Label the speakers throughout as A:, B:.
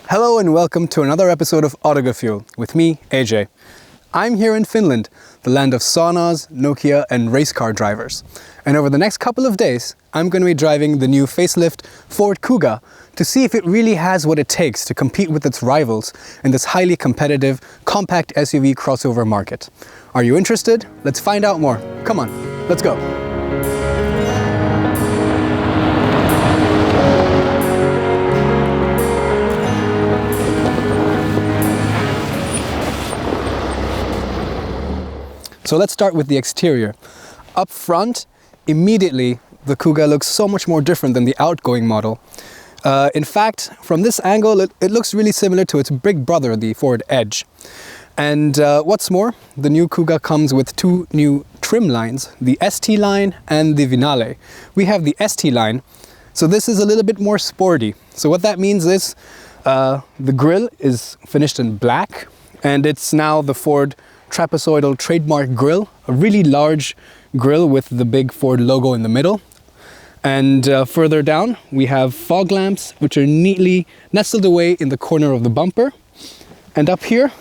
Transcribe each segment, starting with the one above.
A: Hello and welcome to another episode of Autogefühl with me, AJ. I'm here in Finland, the land of saunas, Nokia and race car drivers. And over the next couple of days, I'm going to be driving the new facelift Ford Kuga to see if it really has what it takes to compete with its rivals in this highly competitive, compact SUV crossover market. Are you interested? Let's find out more. Come on, let's go. So let's start with the exterior. Up front, immediately, the Kuga looks so much more different than the outgoing model. In fact, from this angle, it looks really similar to its big brother, the Ford Edge. And what's more, the new Kuga comes with two new trim lines, the ST line and the Vignale. We have the ST line, so this is a little bit more sporty. So what that means is the grille is finished in black, and it's now the Ford trapezoidal trademark grille, a really large grille with the big Ford logo in the middle. And further down we have fog lamps, which are neatly nestled away in the corner of the bumper. And up here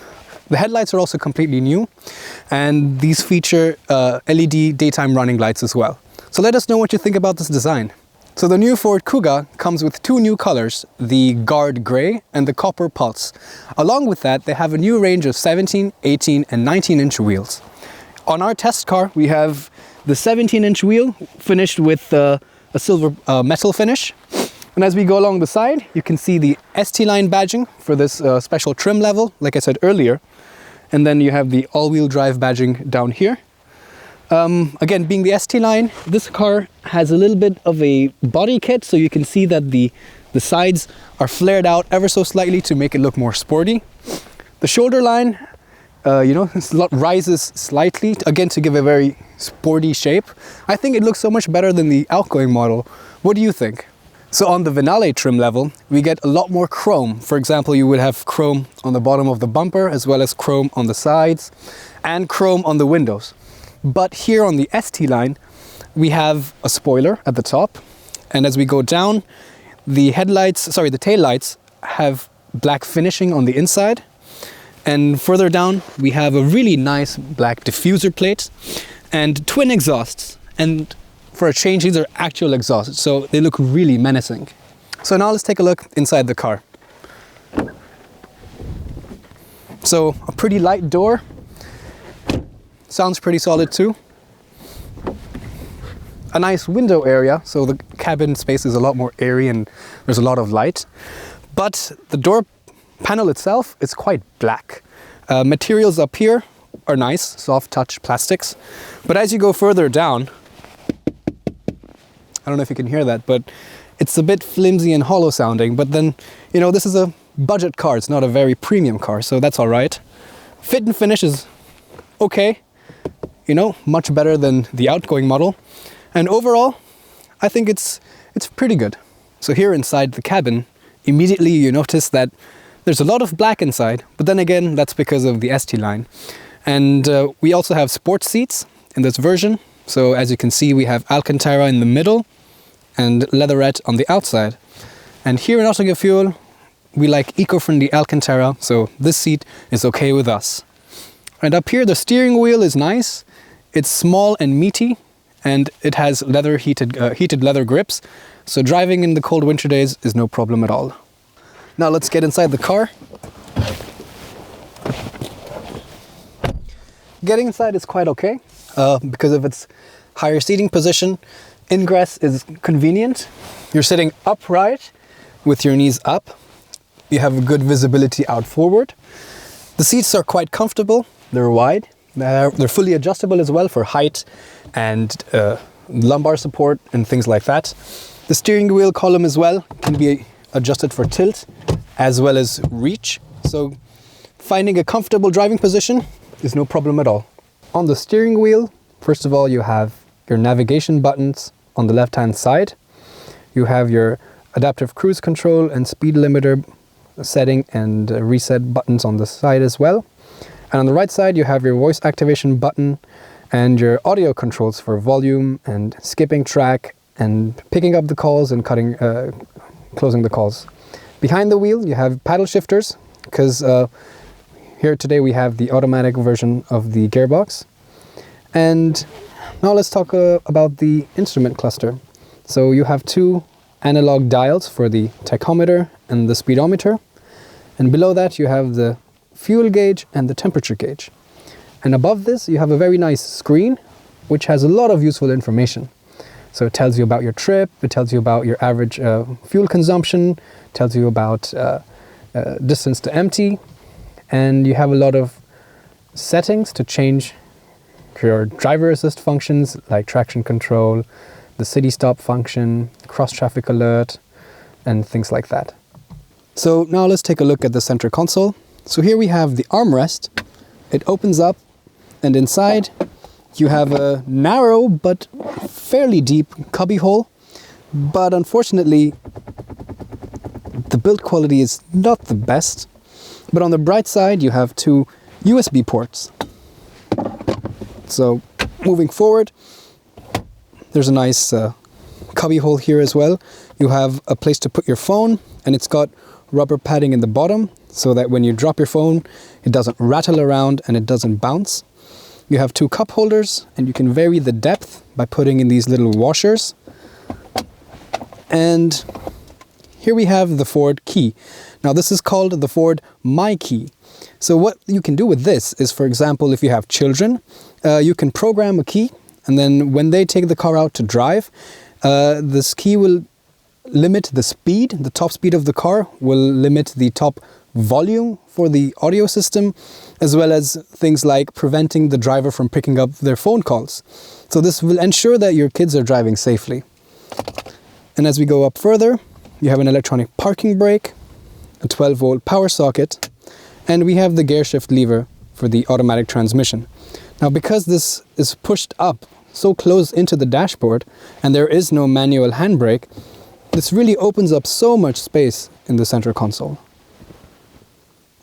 A: the headlights are also completely new, and these feature LED daytime running lights as well. So let us know what you think about this design. So the new Ford Kuga comes with two new colors, the Guard Grey and the Copper Pulse. Along with that, they have a new range of 17, 18 and 19-inch wheels. On our test car, we have the 17-inch wheel finished with a silver metal finish. And as we go along the side, you can see the ST line badging for this special trim level, like I said earlier. And then you have the all-wheel drive badging down here. Again, being the ST line, this car has a little bit of a body kit, so you can see that the sides are flared out ever so slightly to make it look more sporty. The shoulder line, rises slightly, again to give a very sporty shape. I think it looks so much better than the outgoing model. What do you think? So on the Vignale trim level, we get a lot more chrome. For example, you would have chrome on the bottom of the bumper, as well as chrome on the sides, and chrome on the windows. But here on the ST line, we have a spoiler at the top, and as we go down, the taillights have black finishing on the inside, and further down we have a really nice black diffuser plate and twin exhausts. And for a change, these are actual exhausts, so they look really menacing. So now let's take a look inside the car. So a pretty light door. Sounds pretty solid too. A nice window area, so the cabin space is a lot more airy and there's a lot of light. But the door panel itself is quite black. Materials up here are nice, soft touch plastics. But as you go further down, I don't know if you can hear that, but it's a bit flimsy and hollow sounding. But then, this is a budget car, it's not a very premium car, so that's all right. Fit and finish is okay. Much better than the outgoing model. And overall, I think it's pretty good. So here inside the cabin, immediately you notice that there's a lot of black inside, but then again, that's because of the ST line. And we also have sports seats in this version. So as you can see, we have Alcantara in the middle and leatherette on the outside. And here in Autogefühl, we like eco-friendly Alcantara, so this seat is okay with us. And up here, the steering wheel is nice. It's small and meaty, and it has heated leather grips, so driving in the cold winter days is no problem at all. Now let's get inside the car. Getting inside is quite okay because of its higher seating position. Ingress is convenient. You're sitting upright with your knees up. You have good visibility out forward. The seats are quite comfortable. They're wide. They're fully adjustable as well for height and lumbar support and things like that. The steering wheel column as well can be adjusted for tilt as well as reach. So finding a comfortable driving position is no problem at all. On the steering wheel, first of all, you have your navigation buttons on the left-hand side. You have your adaptive cruise control and speed limiter setting and reset buttons on the side as well. And on the right side, you have your voice activation button and your audio controls for volume and skipping track and picking up the calls and closing the calls. Behind the wheel, you have paddle shifters, because here today we have the automatic version of the gearbox. And now let's talk about the instrument cluster. So you have two analog dials for the tachometer and the speedometer. And below that you have the fuel gauge and the temperature gauge. And above this you have a very nice screen which has a lot of useful information. So it tells you about your trip, it tells you about your average fuel consumption, tells you about distance to empty, and you have a lot of settings to change your driver assist functions like traction control, the city stop function, cross traffic alert, and things like that. So now let's take a look at the center console. So here we have the armrest. It opens up, and inside you have a narrow but fairly deep cubby hole, but unfortunately the build quality is not the best. But on the bright side you have two USB ports. So moving forward, there's a nice cubby hole here as well. You have a place to put your phone, and it's got rubber padding in the bottom so that when you drop your phone it doesn't rattle around and it doesn't bounce. You have two cup holders, and you can vary the depth by putting in these little washers. And here we have the Ford key. Now this is called the Ford My Key. So what you can do with this is, for example, if you have children, you can program a key, and then when they take the car out to drive, this key will limit the speed, the top speed of the car, will limit the top volume for the audio system, as well as things like preventing the driver from picking up their phone calls. So this will ensure that your kids are driving safely. And as we go up further, you have an electronic parking brake, a 12-volt power socket, and we have the gear shift lever for the automatic transmission. Now because this is pushed up so close into the dashboard and there is no manual handbrake, this really opens up so much space in the center console.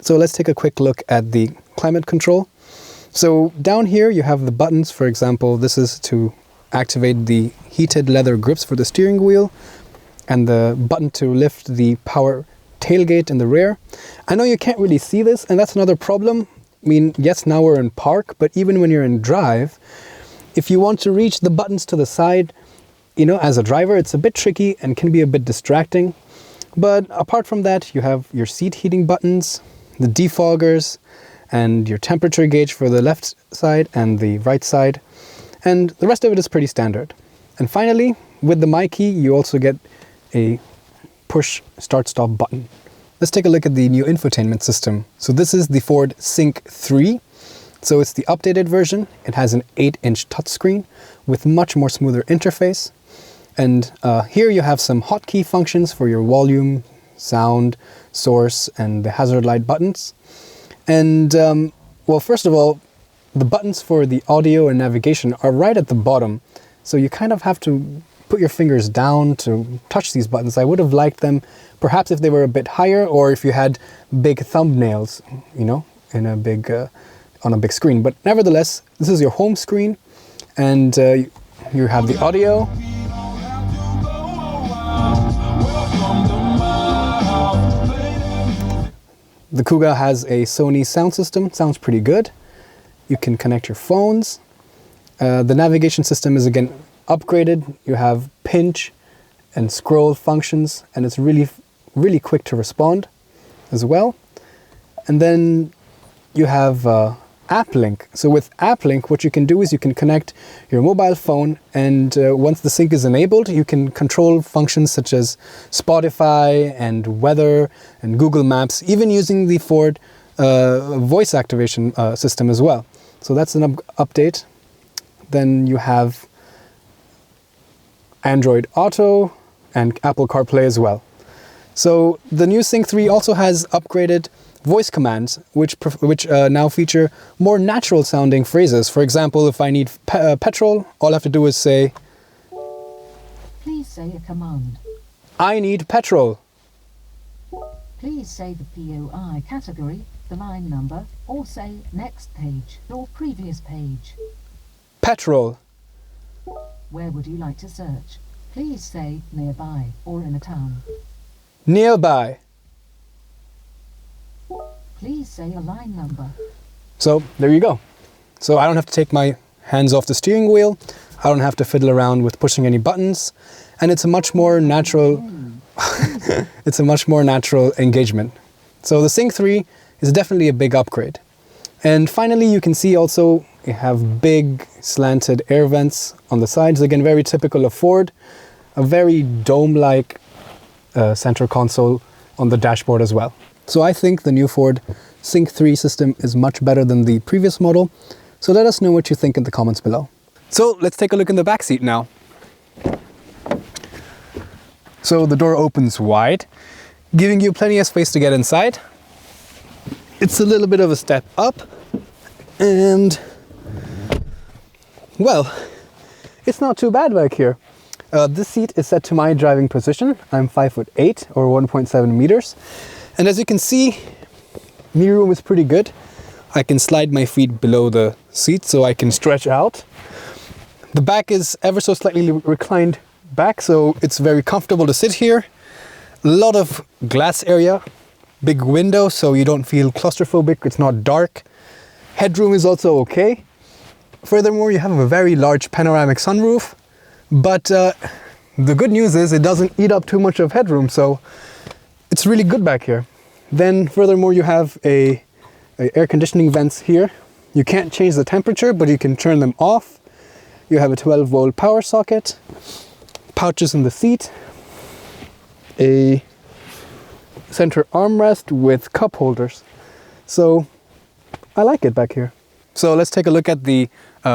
A: So let's take a quick look at the climate control. So down here you have the buttons. For example, this is to activate the heated leather grips for the steering wheel, and the button to lift the power tailgate in the rear. I know you can't really see this, and that's another problem. I mean, yes, now we're in park, but even when you're in drive, if you want to reach the buttons to the side, you know, as a driver, it's a bit tricky and can be a bit distracting. But apart from that, you have your seat heating buttons, the defoggers, and your temperature gauge for the left side and the right side. And the rest of it is pretty standard. And finally, with the My Key, you also get a push start-stop button. Let's take a look at the new infotainment system. So this is the Ford Sync 3. So it's the updated version. It has an 8-inch touchscreen with much more smoother interface. And here you have some hotkey functions for your volume, sound, source, and the hazard light buttons. And well, first of all, the buttons for the audio and navigation are right at the bottom. So you kind of have to put your fingers down to touch these buttons. I would have liked them perhaps if they were a bit higher, or if you had big thumbnails, you know, in a big on a big screen. But nevertheless, this is your home screen, and you have the audio. The Kuga has a Sony sound system, sounds pretty good. You can connect your phones. The navigation system is again upgraded. You have pinch and scroll functions, and it's really quick to respond as well. And then you have App Link. So with App Link, what you can do is you can connect your mobile phone, and once the sync is enabled, you can control functions such as Spotify and weather and Google Maps, even using the Ford voice activation system as well. So that's an update. Then you have Android Auto and Apple CarPlay as well. So the new Sync 3 also has upgraded voice commands, which now feature more natural sounding phrases. For example, if I need petrol, all I have to do is say,
B: please say a command.
A: I need petrol.
B: Please say the POI category, the line number, or say next page or previous page.
A: Petrol.
B: Where would you like to search? Please say nearby or in a town.
A: Nearby.
B: Please say a line number.
A: So there you go. So I don't have to take my hands off the steering wheel. I don't have to fiddle around with pushing any buttons. And it's a much more natural, it's a much more natural engagement. So the Sync 3 is definitely a big upgrade. And finally, you can see also you have big slanted air vents on the sides. Again, very typical of Ford. A very dome-like center console on the dashboard as well. So I think the new Ford Sync 3 system is much better than the previous model. So let us know what you think in the comments below. So let's take a look in the back seat now. So the door opens wide, giving you plenty of space to get inside. It's a little bit of a step up, and well, it's not too bad back here. This seat is set to my driving position. I'm 5'8" or 1.7 meters. And as you can see, knee room is pretty good. I can slide my feet below the seat so I can stretch out. The back is ever so slightly reclined back, so it's very comfortable to sit here. A lot of glass area, big window, so you don't feel claustrophobic. It's not dark. Headroom is also okay. Furthermore, you have a very large panoramic sunroof, but the good news is it doesn't eat up too much of headroom, so it's really good back here. Then furthermore, you have a air conditioning vents here. You can't change the temperature, but you can turn them off. You have a 12-volt power socket, pouches in the seat, a center armrest with cup holders. So I like it back here. So let's take a look at the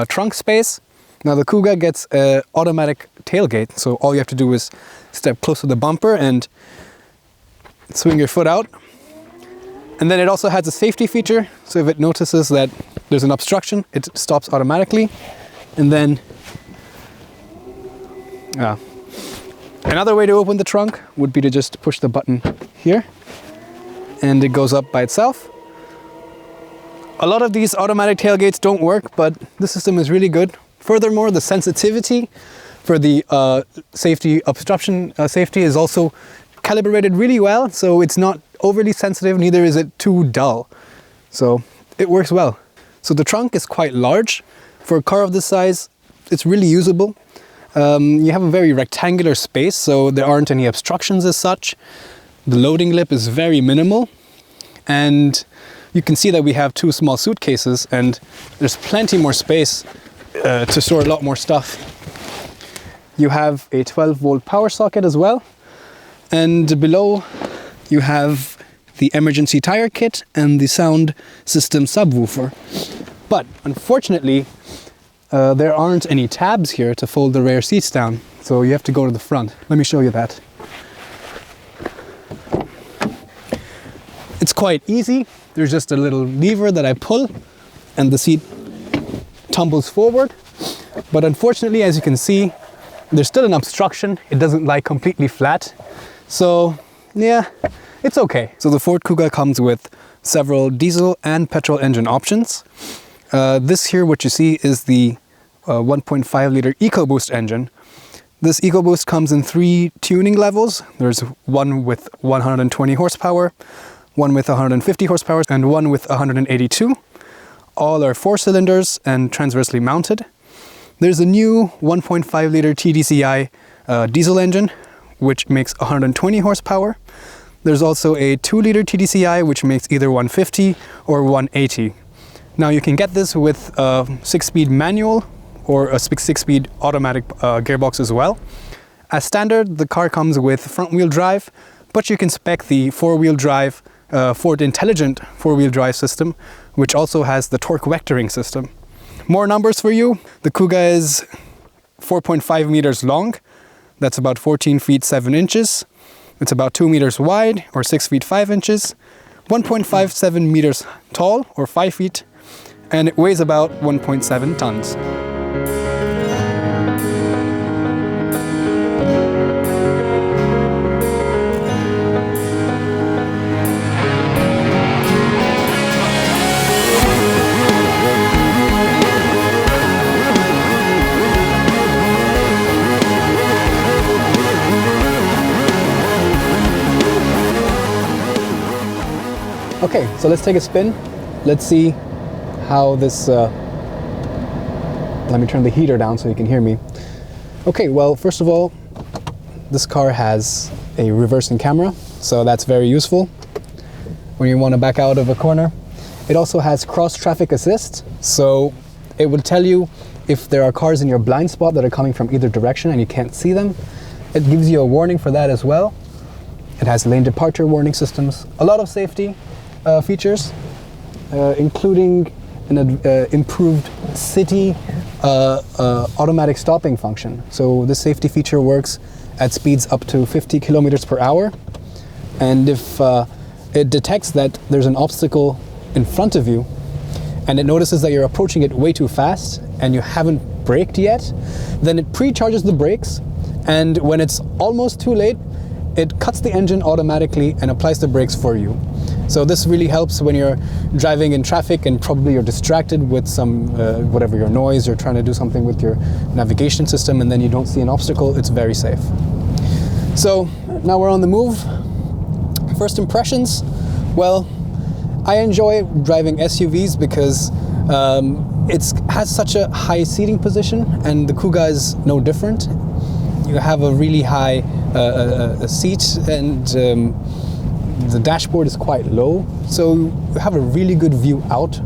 A: trunk space. Now the Kuga gets an automatic tailgate, so all you have to do is step close to the bumper and swing your foot out. And then it also has a safety feature, so if it notices that there's an obstruction, it stops automatically. And then another way to open the trunk would be to just push the button here, and it goes up by itself. A lot of these automatic tailgates don't work, but this system is really good. Furthermore, the sensitivity for the safety obstruction safety is also calibrated really well, so it's not overly sensitive, neither is it too dull. So it works well. So the trunk is quite large. For a car of this size, it's really usable. You have a very rectangular space, so there aren't any obstructions as such. The loading lip is very minimal, and you can see that we have two small suitcases, and there's plenty more space to store a lot more stuff. You have a 12-volt power socket as well, and below you have the emergency tire kit and the sound system subwoofer. But unfortunately, there aren't any tabs here to fold the rear seats down, so you have to go to the front. Let me show you that. It's quite easy. There's just a little lever that I pull and the seat tumbles forward. But unfortunately, as you can see, there's still an obstruction. It doesn't lie completely flat. So yeah, it's okay. So the Ford Kuga comes with several diesel and petrol engine options. This here, what you see, is the 1.5 liter Ecoboost engine. This Ecoboost comes in 3 tuning levels. There's one with 120 horsepower, one with 150 horsepower, and one with 182. All are 4 cylinders and transversely mounted. There's a new 1.5 liter TDCi diesel engine, which makes 120 horsepower. There's also a 2 liter TDCi, which makes either 150 or 180. Now you can get this with a 6-speed manual or a 6-speed automatic gearbox as well. As standard, the car comes with front-wheel drive, but you can spec the 4-wheel drive Ford Intelligent 4-wheel drive system, which also has the torque vectoring system. More numbers for you. The Kuga is 4.5 meters long. That's about 14 feet 7 inches. It's about 2 meters wide, or 6 feet 5 inches. 1.57 meters tall, or 5 feet. And it weighs about 1.7 tons. Okay, so let's take a spin. Let's see how this, let me turn the heater down so you can hear me. Okay, well, first of all, this car has a reversing camera, so that's very useful when you want to back out of a corner. It also has cross traffic assist, so it will tell you if there are cars in your blind spot that are coming from either direction and you can't see them. It gives you a warning for that as well. It has lane departure warning systems, a lot of safety features, including an improved city automatic stopping function. So this safety feature works at speeds up to 50 kilometers per hour. And if it detects that there's an obstacle in front of you and it notices that you're approaching it way too fast and you haven't braked yet, then it pre-charges the brakes, and when it's almost too late, it cuts the engine automatically and applies the brakes for you. So this really helps when you're driving in traffic and probably you're distracted with some, whatever your noise, you're trying to do something with your navigation system and then you don't see an obstacle. It's very safe. So now we're on the move. First impressions, well, I enjoy driving SUVs because it has such a high seating position, and the Kuga is no different. You have a really high seat, and the dashboard is quite low, so you have a really good view out.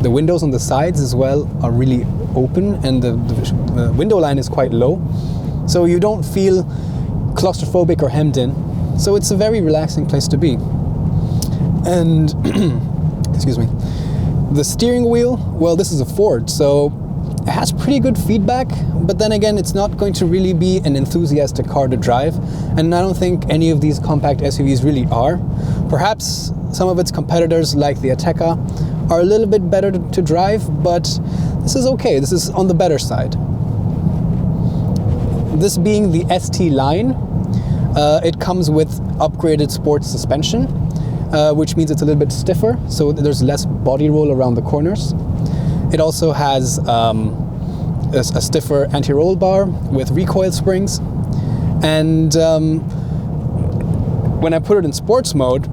A: The windows on the sides as well are really open, and the window line is quite low, so you don't feel claustrophobic or hemmed in. So it's a very relaxing place to be. And excuse me, the steering wheel, well, this is a Ford, so it has pretty good feedback, but then again, it's not going to really be an enthusiastic car to drive, and I don't think any of these compact SUVs really are. Perhaps some of its competitors, like the Ateca, are a little bit better to drive, but this is okay. This is on the better side. This being the ST line, it comes with upgraded sports suspension, which means it's a little bit stiffer, so there's less body roll around the corners. It also has a stiffer anti-roll bar with recoil springs. And when I put it in sports mode,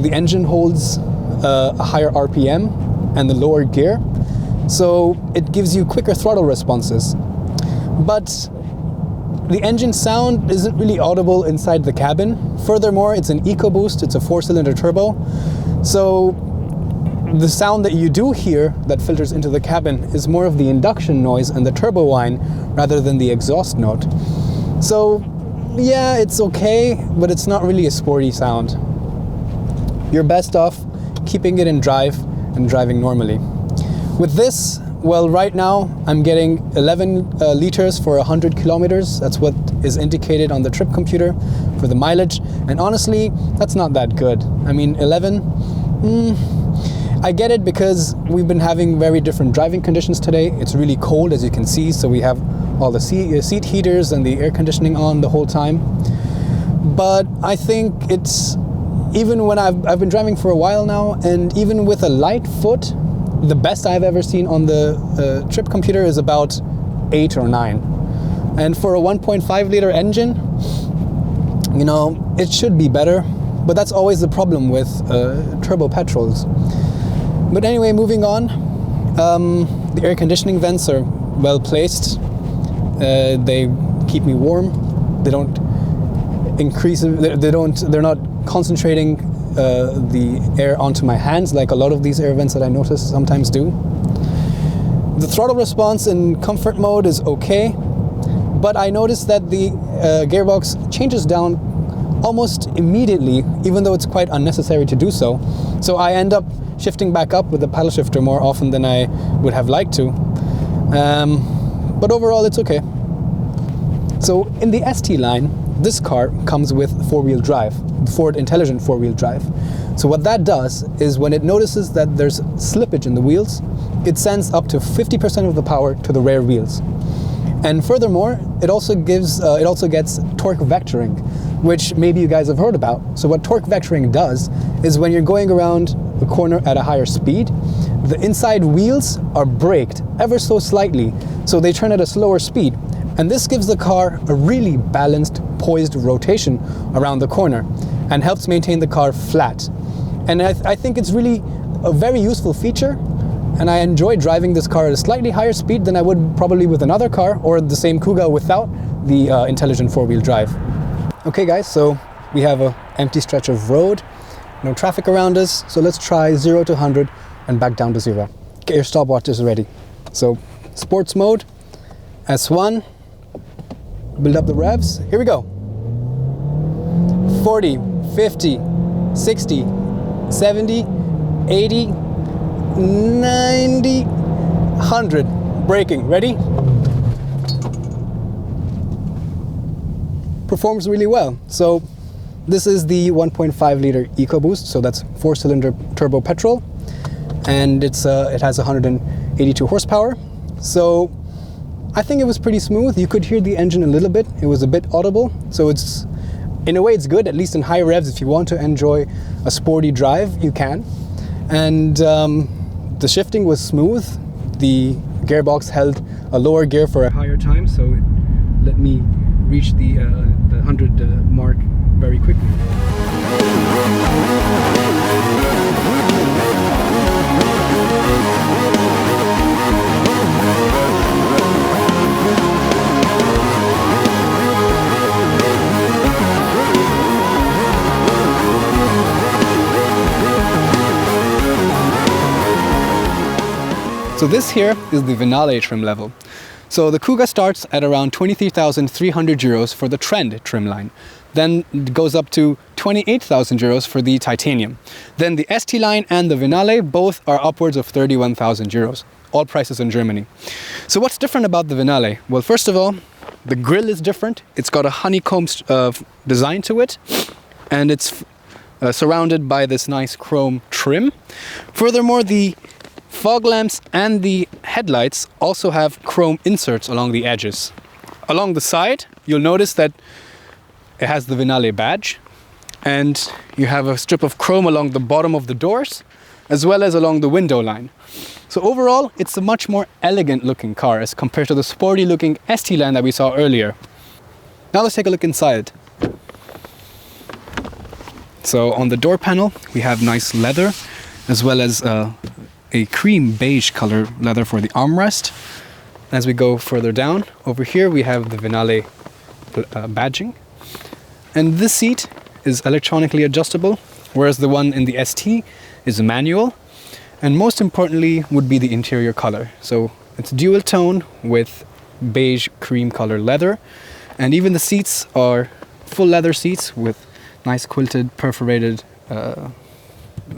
A: the engine holds a higher RPM and the lower gear, so it gives you quicker throttle responses. But the engine sound isn't really audible inside the cabin. Furthermore, it's an Ecoboost, it's a 4-cylinder turbo. So the sound that you do hear that filters into the cabin is more of the induction noise and the turbo whine rather than the exhaust note. So yeah, it's okay, but it's not really a sporty sound. You're best off keeping it in drive and driving normally. With this, well, right now I'm getting 11 liters for 100 kilometers. That's what is indicated on the trip computer for the mileage. And honestly, that's not that good. I mean, 11, I get it because we've been having very different driving conditions today. It's really cold, as you can see, so we have all the seat heaters and the air conditioning on the whole time. But I think it's, even when I've been driving for a while now, and even with a light foot, the best I've ever seen on the trip computer is about 8 or 9. And for a 1.5 liter engine, you know, it should be better, but that's always the problem with turbo petrols. But anyway, moving on, the air conditioning vents are well placed. They keep me warm. They don't increase, they're not concentrating the air onto my hands like a lot of these air vents that I notice sometimes do. The throttle response in comfort mode is okay, but I noticed that the gearbox changes down almost immediately, even though it's quite unnecessary to do so. So I end up shifting back up with the paddle shifter more often than I would have liked to. But overall, it's okay. So in the ST line, this car comes with 4-wheel drive, Ford Intelligent 4-wheel drive. So what that does is when it notices that there's slippage in the wheels, it sends up to 50% of the power to the rear wheels. And furthermore, it also gets torque vectoring, which maybe you guys have heard about. So what torque vectoring does is when you're going around the corner at a higher speed, the inside wheels are braked ever so slightly, so they turn at a slower speed. And this gives the car a really balanced, poised rotation around the corner. and helps maintain the car flat. And I think it's really a very useful feature, and I enjoy driving this car at a slightly higher speed than I would probably with another car or the same Kuga without the intelligent four-wheel drive. Okay guys, so we have an empty stretch of road, no traffic around us, so let's try 0 to 100 and back down to 0. Get your stopwatches ready. So sports mode, S1, build up the revs, here we go. 40, 50, 60, 70, 80, 90, 100. Braking, ready? Performs really well. So this is the 1.5 liter Ecoboost, so that's 4-cylinder turbo petrol, and it has 182 horsepower. So I think it was pretty smooth. You could hear the engine a little bit. It was a bit audible, so it's, in a way it's good, at least in high revs. If you want to enjoy a sporty drive, you can. And the shifting was smooth. The gearbox held a lower gear for a higher time, so it let me reach the 100 mark very quickly. So this here is the Vignale trim level. So the Kuga starts at around 23,300 euros for the Trend trim line. Then it goes up to 28,000 euros for the Titanium. Then the ST line and the Vignale both are upwards of 31,000 euros. All prices in Germany. So what's different about the Vignale? Well, first of all, the grille is different. It's got a honeycomb design to it, and it's surrounded by this nice chrome trim. Furthermore, the fog lamps and the headlights also have chrome inserts along the edges. Along the side, you'll notice that it has the Vignale badge, and you have a strip of chrome along the bottom of the doors, as well as along the window line. So overall, it's a much more elegant looking car as compared to the sporty looking ST line that we saw earlier. Now let's take a look inside. So on the door panel, we have nice leather, as well as a cream beige color leather for the armrest. As we go further down, over here we have the Vignale badging. And this seat is electronically adjustable, whereas the one in the ST is manual. And most importantly would be the interior color. So it's dual tone with beige cream color leather. And even the seats are full leather seats with nice quilted perforated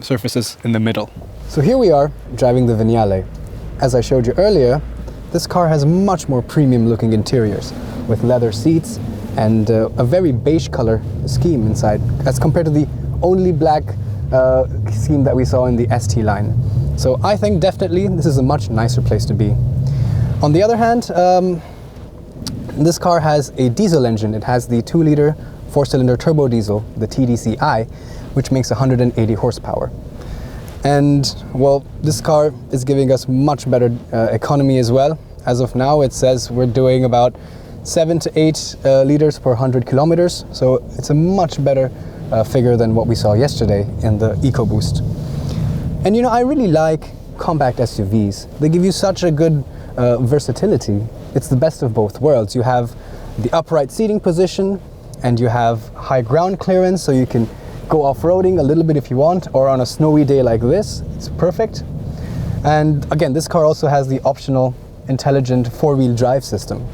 A: surfaces in the middle. So here we are driving the Vignale. As I showed you earlier, this car has much more premium looking interiors with leather seats and a very beige color scheme inside as compared to the only black scheme that we saw in the ST line. So I think definitely this is a much nicer place to be. On the other hand, this car has a diesel engine. It has the 2-liter 4-cylinder turbo diesel, the TDCi, which makes 180 horsepower. And well, this car is giving us much better economy as well. As of now, it says we're doing about 7 to 8 liters per 100 kilometers. So it's a much better figure than what we saw yesterday in the Ecoboost. And you know, I really like compact SUVs. They give you such a good versatility. It's the best of both worlds. You have the upright seating position, and you have high ground clearance, so you can go off-roading a little bit if you want, or on a snowy day like this. It's perfect. And again, this car also has the optional intelligent four-wheel drive system.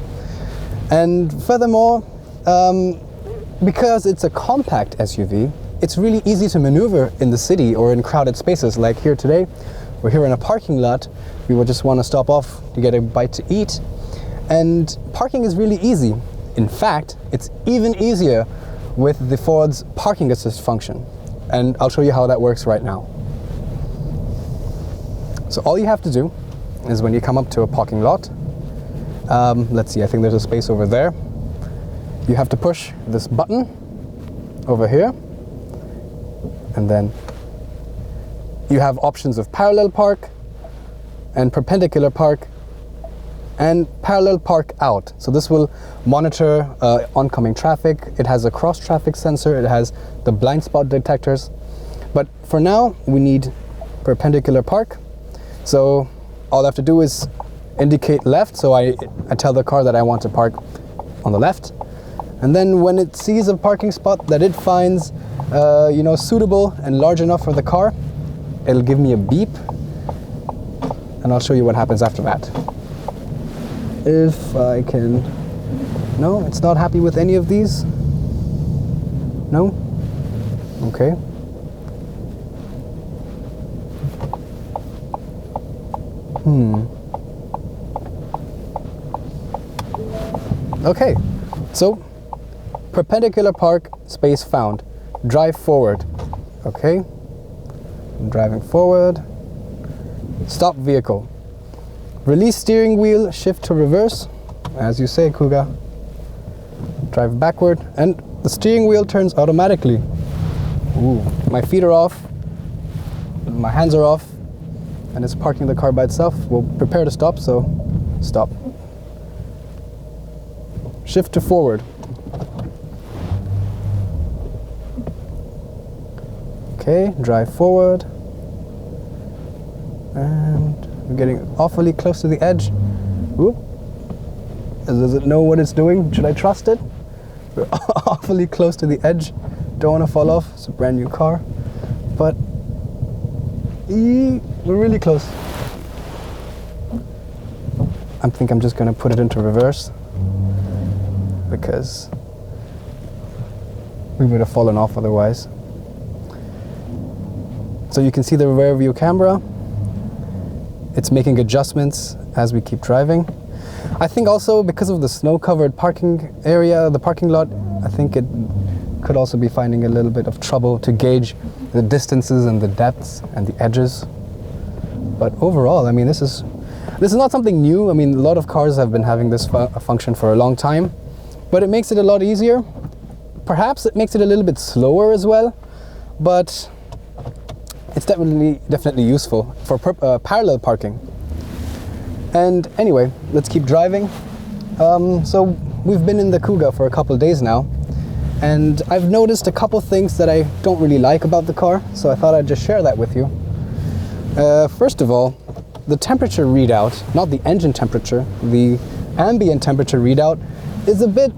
A: And furthermore, because it's a compact SUV, it's really easy to maneuver in the city or in crowded spaces. Like here today, we're here in a parking lot. We would just want to stop off to get a bite to eat. And parking is really easy. In fact, it's even easier with the Ford's parking assist function. And I'll show you how that works right now. So all you have to do is when you come up to a parking lot, let's see, I think there's a space over there. You have to push this button over here, and then you have options of parallel park and perpendicular park and parallel park out. So this will monitor oncoming traffic. It has a cross traffic sensor. It has the blind spot detectors. But for now, we need perpendicular park. So all I have to do is indicate left. So I tell the car that I want to park on the left. And then when it sees a parking spot that it finds suitable and large enough for the car, it'll give me a beep. And I'll show you what happens after that. If I can... No, it's not happy with any of these. No? Okay. Okay, so perpendicular park, space found. Drive forward. Okay, I'm driving forward. Stop vehicle. Release steering wheel, shift to reverse. As you say, Kuga. Drive backward, and the steering wheel turns automatically. Ooh, my feet are off, my hands are off, and it's parking the car by itself. We'll prepare to stop, so stop. Shift to forward. Okay, drive forward. And we're getting awfully close to the edge. Ooh. Does it know what it's doing? Should I trust it? We're awfully close to the edge. Don't want to fall off. It's a brand new car. But we're really close. I think I'm just going to put it into reverse because we would have fallen off otherwise. So you can see the rear view camera. It's making adjustments as we keep driving. I think also because of the snow-covered parking area, the parking lot, I think it could also be finding a little bit of trouble to gauge the distances and the depths and the edges. But overall, I mean, this is not something new. I mean, a lot of cars have been having this function for a long time, but it makes it a lot easier. Perhaps it makes it a little bit slower as well, but it's definitely useful for parallel parking. And anyway, let's keep driving. So we've been in the Kuga for a couple of days now, and I've noticed a couple things that I don't really like about the car, so I thought I'd just share that with you. First of all, the temperature readout, not the engine temperature, the ambient temperature readout is a bit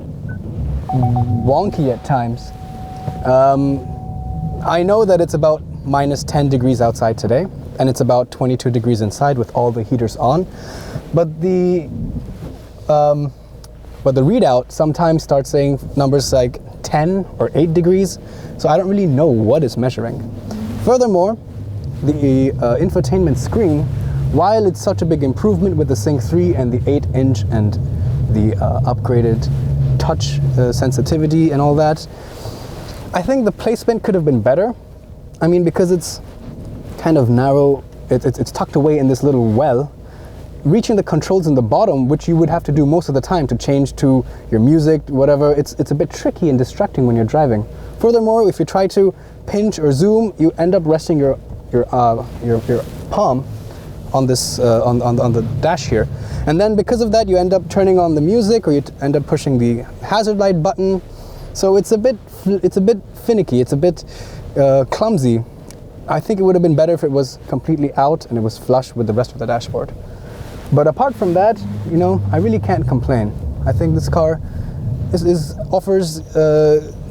A: wonky at times. I know that it's about minus 10 degrees outside today, and it's about 22 degrees inside with all the heaters on. But the readout sometimes starts saying numbers like 10 or 8 degrees, so I don't really know what it's measuring. Furthermore, the infotainment screen, while it's such a big improvement with the Sync 3 and the 8-inch and the upgraded touch sensitivity and all that, I think the placement could have been better. I mean, because it's kind of narrow, it's tucked away in this little well. Reaching the controls in the bottom, which you would have to do most of the time to change to your music, whatever, it's a bit tricky and distracting when you're driving. Furthermore, if you try to pinch or zoom, you end up resting your palm on this on the dash here, and then because of that, you end up turning on the music, or you end up pushing the hazard light button. So it's a bit finicky. It's a bit clumsy. I think it would have been better if it was completely out and it was flush with the rest of the dashboard. But apart from that, you know, I really can't complain. I think this car offers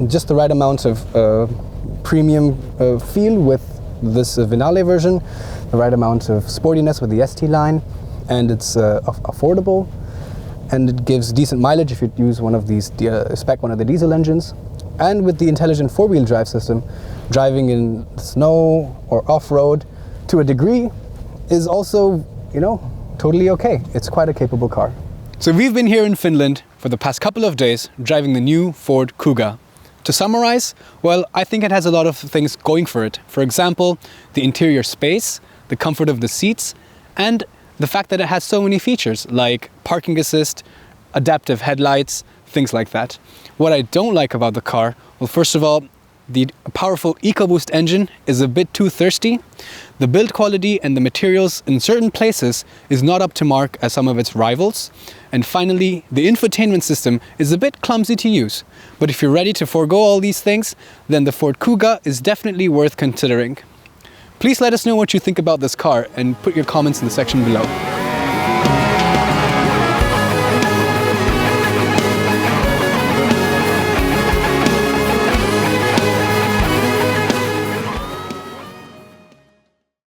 A: just the right amount of premium feel with this Vignale version, the right amount of sportiness with the ST line, and it's affordable, and it gives decent mileage if you use one of these one of the diesel engines. And with the intelligent four-wheel drive system, driving in snow or off-road to a degree is also, you know, totally okay. It's quite a capable car. So we've been here in Finland for the past couple of days driving the new Ford Kuga. To summarize, well, I think it has a lot of things going for it. For example, the interior space, the comfort of the seats, and the fact that it has so many features like parking assist, adaptive headlights, things like that. What I don't like about the car, well, first of all, the powerful Ecoboost engine is a bit too thirsty. The build quality and the materials in certain places is not up to mark as some of its rivals. And finally, the infotainment system is a bit clumsy to use. But if you're ready to forego all these things, then the Ford Kuga is definitely worth considering. Please let us know what you think about this car and put your comments in the section below.